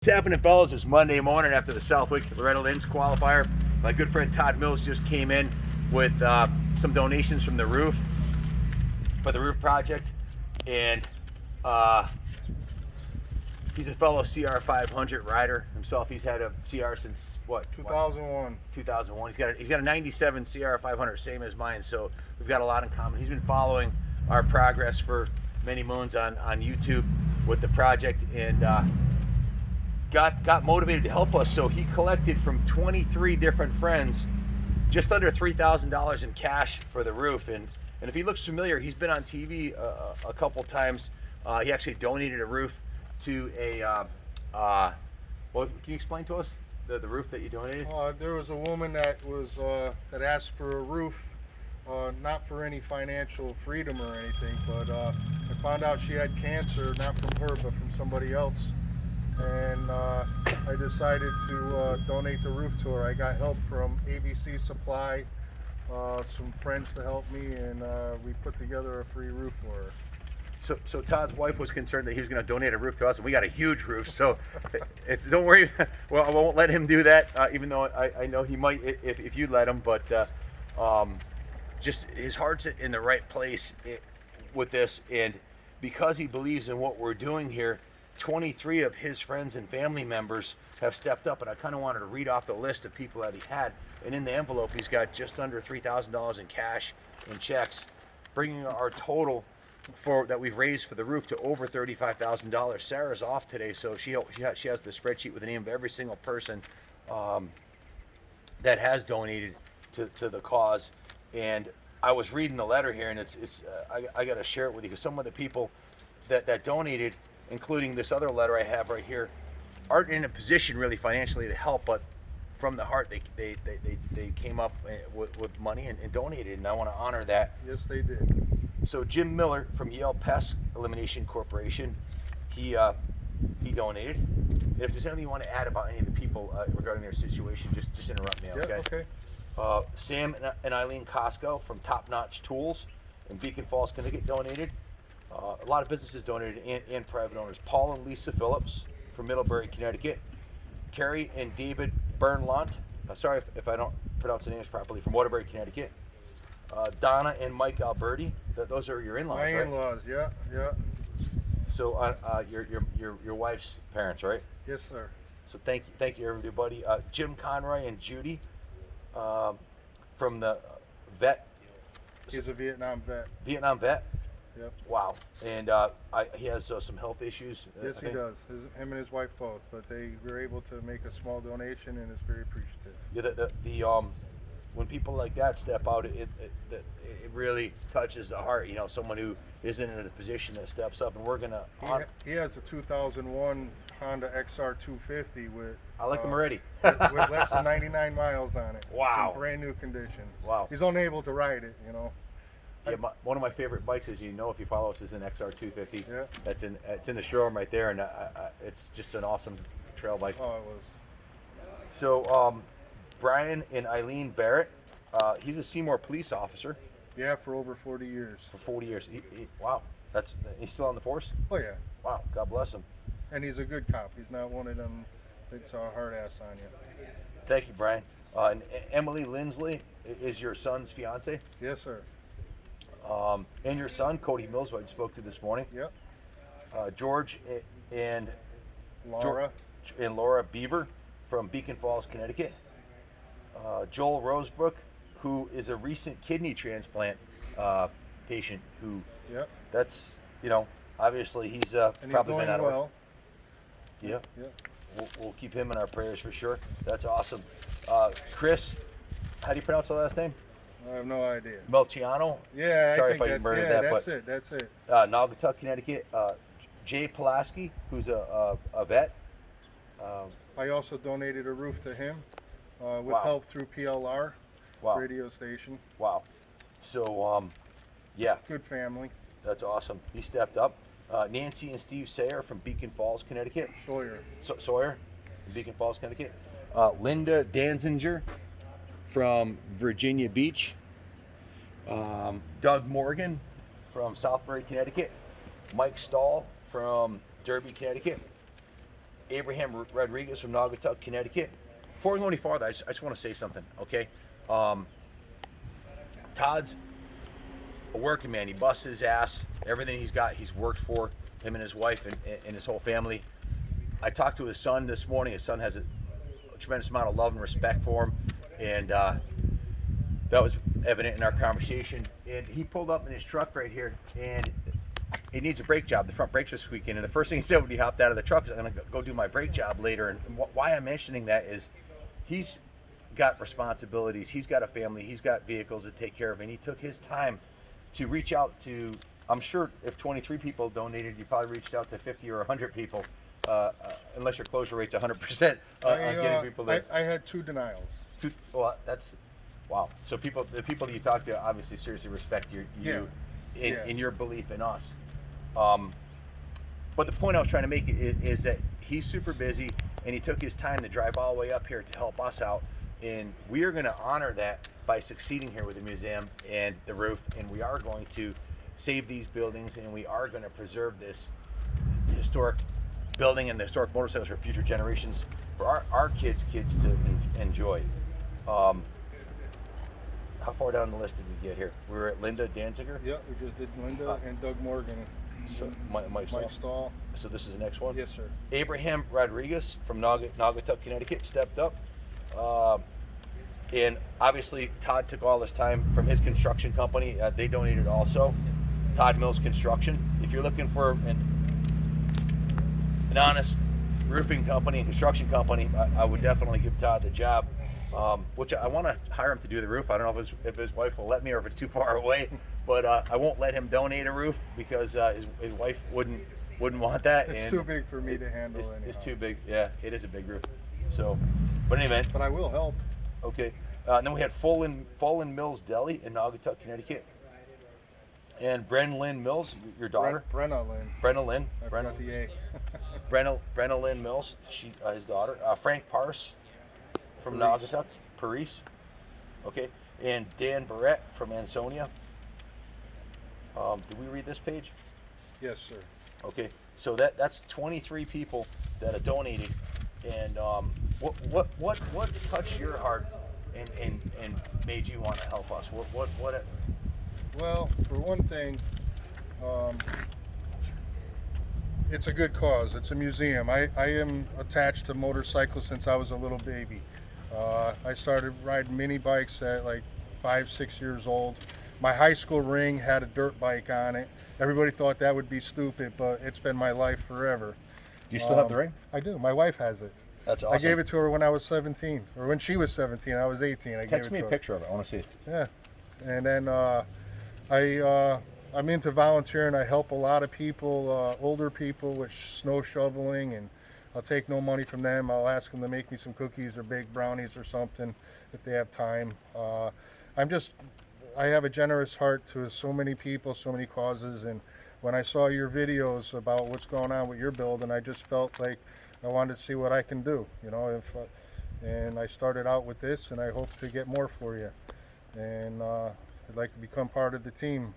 What's happening, fellas? It's Monday morning after the Southwick Loretta Lynn's qualifier. My good friend Todd Mills just came in with some donations from the roof for the roof project, and he's a fellow CR 500 rider himself. He's had a CR since what? 2001. 2001. He's got a 97 CR 500, same as mine. So we've got a lot in common. He's been following our progress for many moons on YouTube with the project, and got motivated to help us. So he collected from 23 different friends just under $3,000 in cash for the roof. And if he looks familiar, he's been on TV a couple times. He actually donated a roof to a well, can you explain to us the roof that you donated? There was a woman that was that asked for a roof, not for any financial freedom or anything, but I found out she had cancer, not from her, but from somebody else. And I decided to donate the roof to her. I got help from ABC Supply, some friends to help me, and we put together a free roof for her. So Todd's wife was concerned that he was going to donate a roof to us, and we got a huge roof. So don't worry. Well, I won't let him do that, even though I know he might if you let him. But just his heart's in the right place with this, and because he believes in what we're doing here, 23 of his friends and family members have stepped up, and I kind of wanted to read off the list of people that he had. And in the envelope, he's got just under $3,000 in cash and checks, bringing our total that we've raised for the roof to over $35,000. Sarah's off today, so she has the spreadsheet with the name of every single person that has donated to the cause. And I was reading the letter here, and I got to share it with you because some of the people that donated, including this other letter I have right here, aren't in a position really financially to help, but from the heart they came up with money and donated, and I want to honor that. Yes, they did. So Jim Miller from Yale Pest Elimination Corporation, he donated. And if there's anything you want to add about any of the people regarding their situation, just interrupt me, okay? Yeah, okay. Sam and Eileen Costco from Top Notch Tools in Beacon Falls, Connecticut donated. A lot of businesses donated and private owners. Paul and Lisa Phillips from Middlebury, Connecticut. Carrie and David Bernlant, sorry if I don't pronounce the names properly, from Waterbury, Connecticut. Donna and Mike Alberti, those are your in-laws, My right? in-laws, yeah. So your wife's parents, right? Yes, sir. So thank you everybody. Jim Conroy and Judy from the vet. He's a Vietnam vet. Vietnam vet. Yep. Wow. And he has some health issues. Yes, he does. Him and his wife both, but they were able to make a small donation, and it's very appreciative. Yeah, the when people like that step out, it really touches the heart. You know, someone who isn't in a position that steps up, and we're gonna. He has a 2001 Honda XR 250 with. I like them already. with less than 99 miles on it. Wow. It's in brand new condition. Wow. He's only able to ride it, you know. Yeah, one of my favorite bikes, as you know, if you follow us, is an XR 250. Yeah. It's in the showroom right there, and it's just an awesome trail bike. Oh, it was. So, Brian and Eileen Barrett, he's a Seymour police officer. Yeah, for over 40 years. For 40 years. Wow. He's still on the force? Oh, yeah. Wow. God bless him. And he's a good cop. He's not one of them that's a hard ass on you. Thank you, Brian. And Emily Lindsley is your son's fiance? Yes, sir. And your son, Cody Mills, who I spoke to this morning. Yep. George and Laura Beaver from Beacon Falls, Connecticut. Joel Rosebrook, who is a recent kidney transplant patient. Who? Yep. That's obviously he's probably been out of work. Yeah. Yep. We'll keep him in our prayers for sure. That's awesome. Chris, how do you pronounce the last name? I have no idea. Melchiano? Yeah, Sorry I think if I murdered that. That's it. Naugatuck, Connecticut. Jay Pulaski, who's a vet. I also donated a roof to him with Wow. help through PLR Wow. radio station. Wow. So, yeah, Good family. that's awesome. He stepped up. Nancy and Steve Sayer from Beacon Falls, Connecticut. Sawyer. Sawyer, from Beacon Falls, Connecticut. Linda Danzinger from Virginia Beach. Doug Morgan from Southbury, Connecticut. Mike Stahl from Derby, Connecticut. Abraham Rodriguez from Naugatuck, Connecticut. Before we go any farther, I just want to say something, okay? Todd's a working man. He busts his ass. Everything he's got, he's worked for, him and his wife and his whole family. I talked to his son this morning. His son has a tremendous amount of love and respect for him, and that was evident in our conversation. And he pulled up in his truck right here, and it needs a brake job. The front brakes are squeaking, and the first thing he said when he hopped out of the truck is, "I'm going to go do my brake job later." And why I'm mentioning that is he's got responsibilities. He's got a family. He's got vehicles to take care of, and he took his time to reach out to, I'm sure if 23 people donated, you probably reached out to 50 or 100 people, unless your closure rate's 100% on getting people there. I had 2 denials. Well, that's, wow. So the people that you talk to obviously seriously respect you in your belief in us. But the point I was trying to make is that he's super busy, and he took his time to drive all the way up here to help us out. And we are going to honor that by succeeding here with the museum and the roof. And we are going to save these buildings, and we are going to preserve this historic building and the historic motorcycles for future generations, for our kids to enjoy. How far down the list did we get here? We were at Linda Danziger. Yeah, we just did Linda and Doug Morgan. So Mike Stahl. So this is the next one? Yes, sir. Abraham Rodriguez from Naugatuck, Connecticut stepped up. And obviously Todd took all this time from his construction company. They donated also. Todd Mills Construction. If you're looking for an honest roofing company and construction company, I would definitely give Todd the job. Which I want to hire him to do the roof. I don't know if his wife will let me, or if it's too far away, but I won't let him donate a roof because his wife wouldn't want that. It's too big for me to handle. It's too big. Yeah, it is a big roof. So, but in any event. But I will help. Okay. And then we had Fallen Mills Deli in Naugatuck, Connecticut. And Lynn Mills, your daughter. Brenna Lynn. Brenna Lynn. I forgot the A. Brenna Lynn Mills, his daughter. Frank Parse from Naugatuck, Paris. Okay. And Dan Barrett from Ansonia. Did we read this page? Yes, sir. Okay. So that's 23 people that have donated. And what touched your heart and made you want to help us? What? Well, for one thing, it's a good cause. It's a museum. I am attached to motorcycles since I was a little baby. I started riding mini bikes at like 5-6 years old. My high school ring had a dirt bike on it. Everybody thought that would be stupid, but it's been my life forever. Do you still have the ring? I do. My wife has it. That's awesome. I gave it to her when I was 17, or when she was 17. I was 18. Text me a picture of it. I want to see it. Yeah, and then I'm into volunteering. I help a lot of people, older people, with snow shoveling, and I'll take no money from them. I'll ask them to make me some cookies or baked brownies or something if they have time. I have a generous heart to so many people, so many causes, and when I saw your videos about what's going on with your building, I just felt like I wanted to see what I can do, and I started out with this, and I hope to get more for you. And I'd like to become part of the team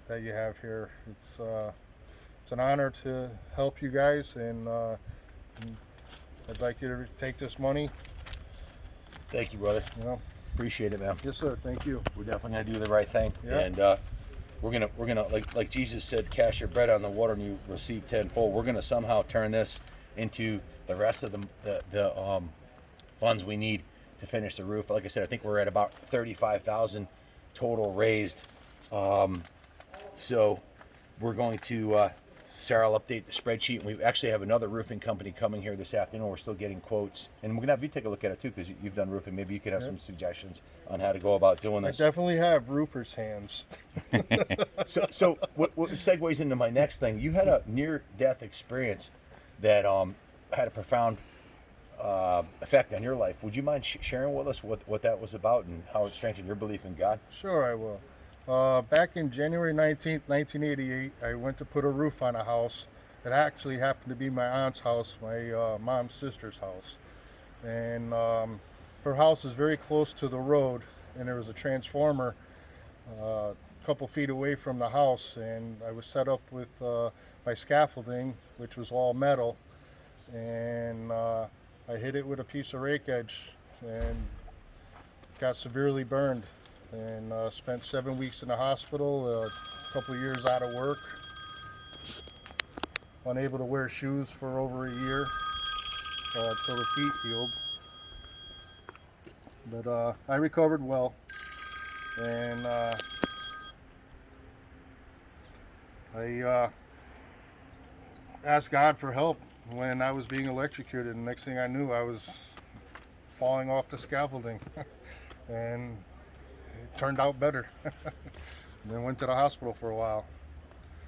that you have here. It's an honor to help you guys, and I'd like you to take this money. Thank you, brother. Appreciate it, man. Yes, sir. Thank you. We're definitely gonna do the right thing, and we're gonna like Jesus said, cast your bread on the water and you receive tenfold. We're gonna somehow turn this into the rest of the funds we need to finish the roof. Like I said, I think we're at about 35,000 total raised. So we're going to Sarah will update the spreadsheet, and we actually have another roofing company coming here this afternoon. We're still getting quotes, and we're gonna have you take a look at it too, because you've done roofing. Maybe you could have some suggestions on how to go about doing this. I definitely have roofer's hands. So what segues into my next thing? You had a near-death experience that had a profound effect on your life. Would you mind sharing with us what that was about and how it strengthened your belief in God? Sure, I will. Back in January 19th, 1988, I went to put a roof on a house. It actually happened to be my aunt's house, my mom's sister's house. And her house is very close to the road, and there was a transformer a couple feet away from the house, and I was set up with my scaffolding, which was all metal. and I hit it with a piece of rake edge and got severely burned, and spent 7 weeks in the hospital, a couple years out of work, unable to wear shoes for over a year until the feet healed. But I recovered well, and I asked God for help when I was being electrocuted, and next thing I knew, I was falling off the scaffolding, and it turned out better. Then went to the hospital for a while.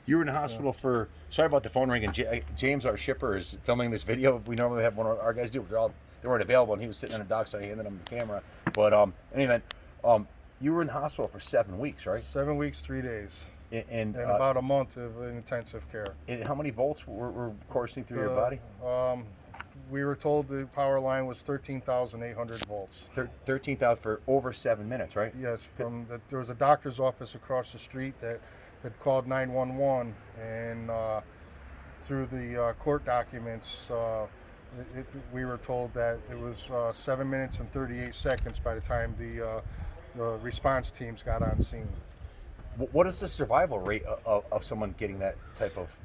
You were in the hospital for. Sorry about the phone ring. And James, our shipper, is filming this video. We normally have one of our guys do it. They weren't available, and he was sitting on a dock, so I handed him the camera. But anyway, you were in the hospital for 7 weeks, right? 7 weeks, 3 days, And about a month of intensive care. And how many volts were coursing through your body? We were told the power line was 13,800 volts. 13,000 for over 7 minutes, right? Yes, there was a doctor's office across the street that had called 911, and through the court documents, we were told that it was 7 minutes and 38 seconds by the time the response teams got on scene. What is the survival rate of someone getting that type of?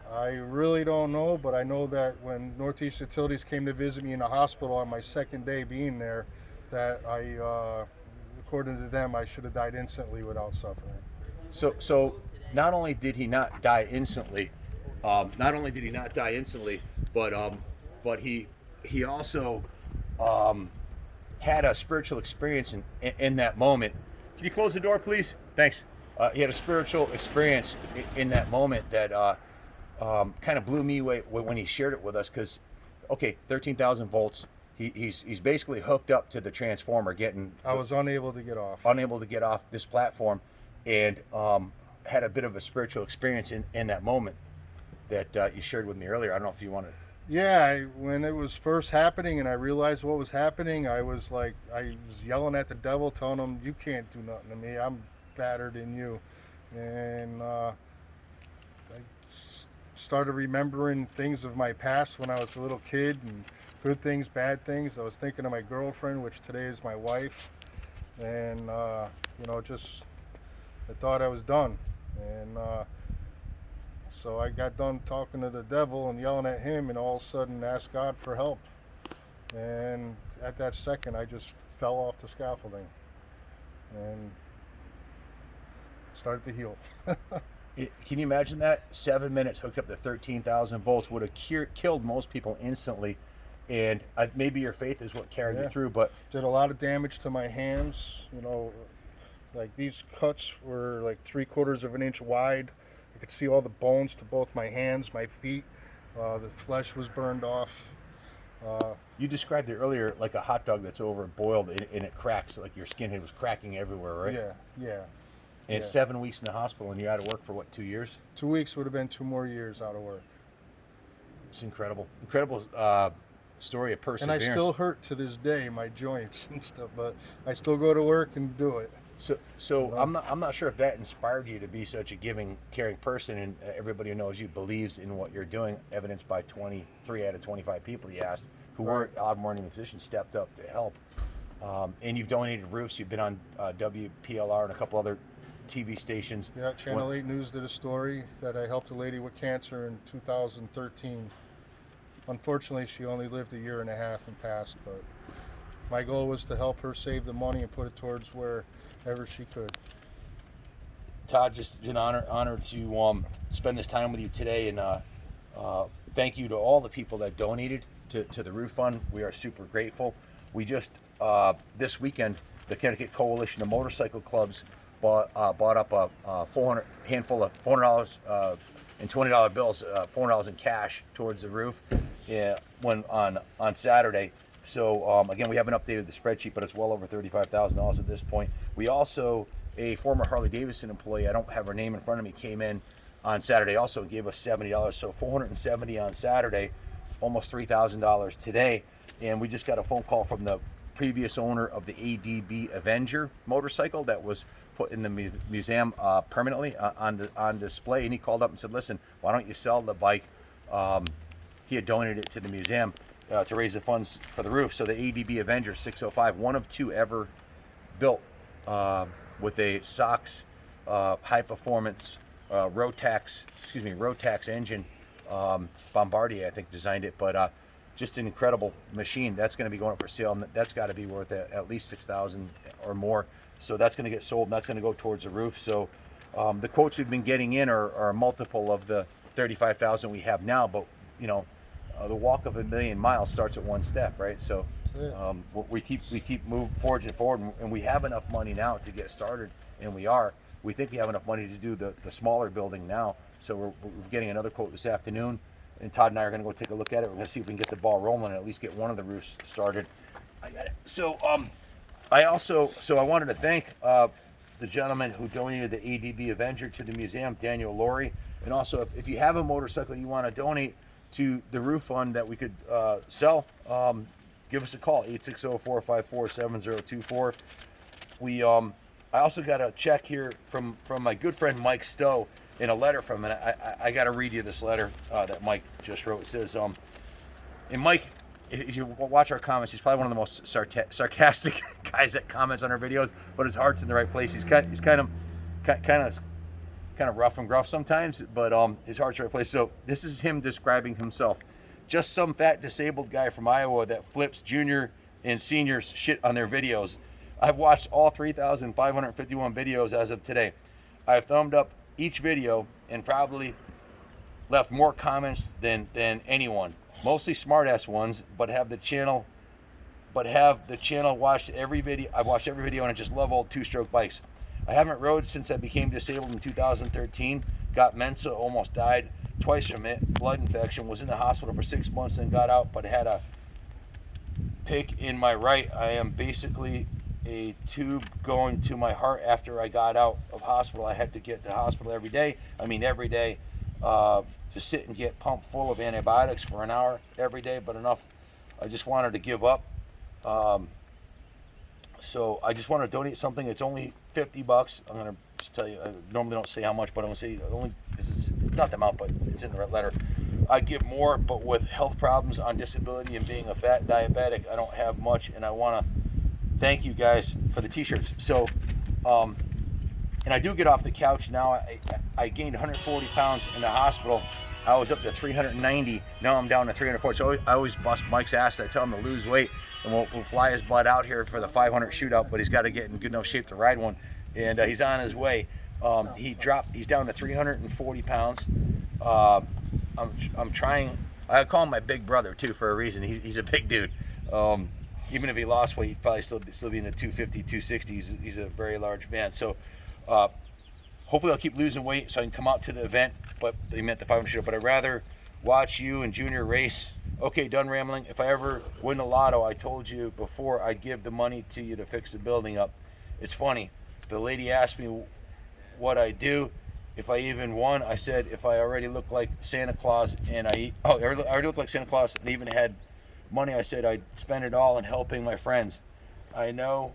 I really don't know, but I know that when Northeast Utilities came to visit me in the hospital on my second day being there, that according to them, I should have died instantly without suffering. So not only did he not die instantly, but he also had a spiritual experience in that moment. Can you close the door, please? Thanks. He had a spiritual experience in that moment that kind of blew me away when he shared it with us. Because, okay, 13,000 volts. He's basically hooked up to the transformer, I was unable to get off. Unable to get off this platform, and had a bit of a spiritual experience in that moment that you shared with me earlier. I don't know if you want to. Yeah, when it was first happening and I realized what was happening, I was yelling at the devil, telling him, "You can't do nothing to me. I'm better than you." And I started remembering things of my past when I was a little kid, and good things, bad things. I was thinking of my girlfriend, which today is my wife, and just I thought I was done, and so I got done talking to the devil and yelling at him, and all of a sudden asked God for help. And at that second, I just fell off the scaffolding and started to heal. Can you imagine that? 7 minutes hooked up to 13,000 volts would have killed most people instantly. And maybe your faith is what carried you through, but did a lot of damage to my hands. Like these cuts were like 3/4 of an inch wide. I could see all the bones to both my hands, my feet. The flesh was burned off. You described it earlier like a hot dog that's over boiled and it cracks, like your skin was cracking everywhere, right? Yeah. And 7 weeks in the hospital, and you're out of work for what, 2 years? 2 weeks would have been 2 more years out of work. It's incredible story of perseverance. And I still hurt to this day, my joints and stuff, but I still go to work and do it. So I'm not sure if that inspired you to be such a giving, caring person, and everybody who knows you believes in what you're doing, evidenced by 23 out of 25 people you asked who weren't odd morning physicians stepped up to help. And you've donated roofs. You've been on WPLR and a couple other TV stations. Yeah, Channel 8 News did a story that I helped a lady with cancer in 2013. Unfortunately, she only lived a year and a half and passed, but my goal was to help her save the money and put it towards wherever she could. Todd, just an honor to spend this time with you today, and thank you to all the people that donated to the roof fund. We are super grateful. We just this weekend, the Connecticut Coalition of Motorcycle Clubs bought up a handful of $400 and $20 bills, $400 in cash towards the roof on Saturday. So again, we haven't updated the spreadsheet, but it's well over $35,000 at this point. We also, a former Harley Davidson employee, I don't have her name in front of me, came in on Saturday also and gave us $70. So $470 on Saturday, almost $3,000 today. And we just got a phone call from the previous owner of the ADB Avenger motorcycle that was put in the museum permanently on display, and he called up and said, "Listen, why don't you sell the bike he had donated it to the museum to raise the funds for the roof. So the ADB Avenger 605, one of 2 ever built, with a SOX high performance Rotax engine. Bombardier, I think, designed it, but just an incredible machine. That's going to be going up for sale, and that's got to be worth at least $6,000 or more. So that's going to get sold, and that's going to go towards the roof. So the quotes we've been getting in are a multiple of the $35,000 we have now. But the walk of a million miles starts at one step, right? So we keep moving forward, and we have enough money now to get started, and we think we have enough money to do the smaller building now. So we're getting another quote this afternoon, and Todd and I are going to go take a look at it. We're going to see if we can get the ball rolling and at least get one of the roofs started. I got it. So I wanted to thank the gentleman who donated the ADB Avenger to the museum, Daniel Laurie. And also, if you have a motorcycle you want to donate to the roof fund that we could sell, give us a call, 860-454-7024. I also got a check here from my good friend Mike Stowe in a letter from him. I got to read you this letter that Mike just wrote. It says, and Mike, if you watch our comments, he's probably one of the most sarcastic guys that comments on our videos, but his heart's in the right place. He's kind of rough and gruff sometimes, but his heart's in the right place. So this is him describing himself. Just some fat disabled guy from Iowa that flips junior and seniors shit on their videos. I've watched all 3,551 videos as of today. I've thumbed up each video and probably left more comments than anyone. Mostly smartass ones, but have the channel watched every video. I've watched every video and I just love old 2-stroke bikes. I haven't rode since I became disabled in 2013. Got Mensa, almost died twice from it. Blood infection, was in the hospital for 6 months and got out, but had a pick in my right. I am basically a tube going to my heart. After I got out of hospital, I had to get to hospital every day to sit and get pumped full of antibiotics for an hour every day, but enough. I just wanted to give up. So I just want to donate something. It's only $50. I'm going to just tell you, I normally don't say how much, but I'm going to say only, it's not the amount, but it's in the letter. I give more, but with health problems, on disability, and being a fat diabetic, I don't have much, and I want to thank you guys for the t-shirts. So, and I do get off the couch now. I gained 140 pounds in the hospital. I was up to 390. Now I'm down to 340. So I always bust Mike's ass. I tell him to lose weight, and we'll fly his butt out here for the 500 shootout. But he's got to get in good enough shape to ride one, and he's on his way. He's down to 340 pounds. I'm trying. I call him my big brother too for a reason. He's a big dude. Even if he lost weight, he'd probably still be in the 250, 260. He's a very large man. So hopefully I'll keep losing weight so I can come out to the event. But they meant the 500 shootout. But I'd rather watch you and Junior race. Okay, done rambling. If I ever win the lotto, I told you before, I'd give the money to you to fix the building up. It's funny. The lady asked me what I do if I even won. I said if I already look like Santa Claus and I already look like Santa Claus and even had money, I said I'd spend it all in helping my friends. I know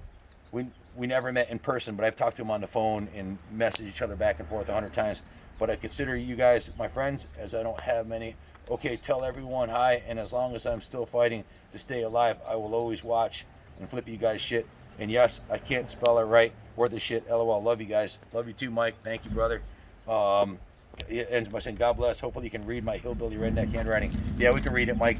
we never met in person, but I've talked to him on the phone and messaged each other back and forth 100 times. But I consider you guys my friends, as I don't have many. Okay, tell everyone hi, and as long as I'm still fighting to stay alive, I will always watch and flip you guys shit. And yes, I can't spell it right. Worth the shit. LOL. Love you guys. Love you too, Mike. Thank you, brother. It ends by saying, God bless. Hopefully you can read my hillbilly redneck handwriting. Yeah, we can read it, Mike.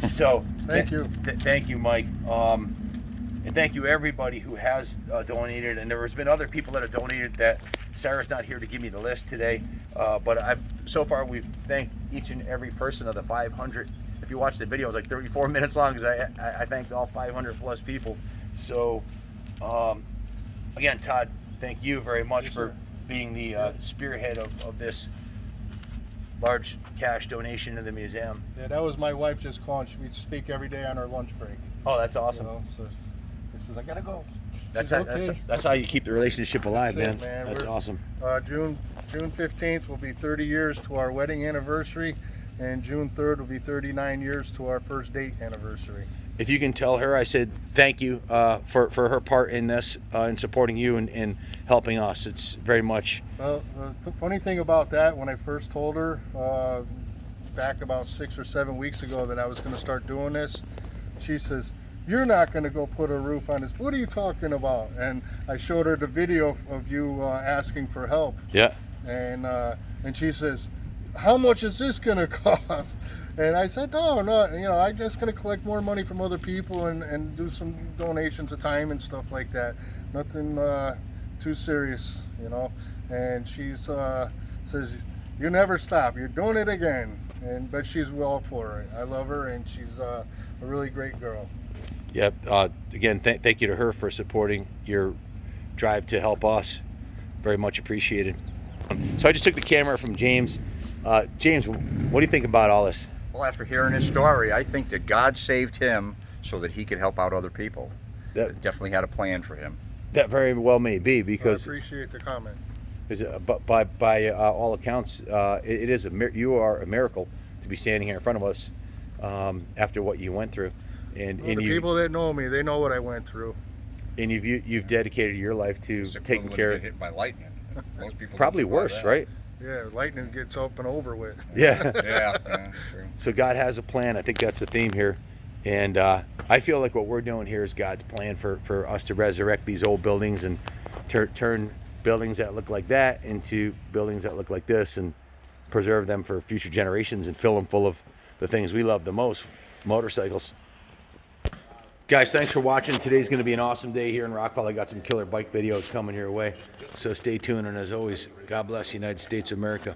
So thank you. Thank you, Mike. And thank you everybody who has donated. And there has been other people that have donated that Sarah's not here to give me the list today. But so far we've thanked each and every person of the 500. If you watch the video, it's like 34 minutes long because I thanked all 500 plus people. So again, Todd, thank you very much for being the spearhead of this large cash donation to the museum. Yeah, that was my wife just calling. We'd speak every day on our lunch break. Oh, that's awesome. So he says, I gotta go. That's how you keep the relationship alive, man. That's awesome. June 15th will be 30 years to our wedding anniversary, and June 3rd will be 39 years to our first date anniversary. If you can tell her, I said thank you for her part in this, in supporting you and helping us. It's very much. Well, the funny thing about that, when I first told her, back about 6 or 7 weeks ago that I was going to start doing this. She says, "You're not going to go put a roof on this. What are you talking about?" And I showed her the video of you asking for help. Yeah. And she says, "How much is this going to cost?" And I said, no, I'm just going to collect more money from other people and do some donations of time and stuff like that. Nothing too serious, And she's says, "You never stop. You're doing it again." But she's well for it. I love her, and she's a really great girl. Yep. Again, thank you to her for supporting your drive to help us. Very much appreciated. So I just took the camera from James. James, what do you think about all this? Well, after hearing his story, I think that God saved him so that he could help out other people. That Definitely had a plan for him. That very well may be, because I appreciate the comment. by all accounts, it is you are a miracle to be standing here in front of us after what you went through. And The people that know me, they know what I went through. And you've dedicated your life to It's taking equivalent care to of. get hit by lightning. Most people Probably don't survive worse, that. right? Yeah, lightning gets up and over with. Yeah. Yeah, true. So God has a plan. I think that's the theme here. And I feel like what we're doing here is God's plan for us to resurrect these old buildings and turn buildings that look like that into buildings that look like this, and preserve them for future generations and fill them full of the things we love the most, motorcycles. Guys, thanks for watching. Today's going to be an awesome day here in Rockville. I got some killer bike videos coming your way. So stay tuned. And as always, God bless the United States of America.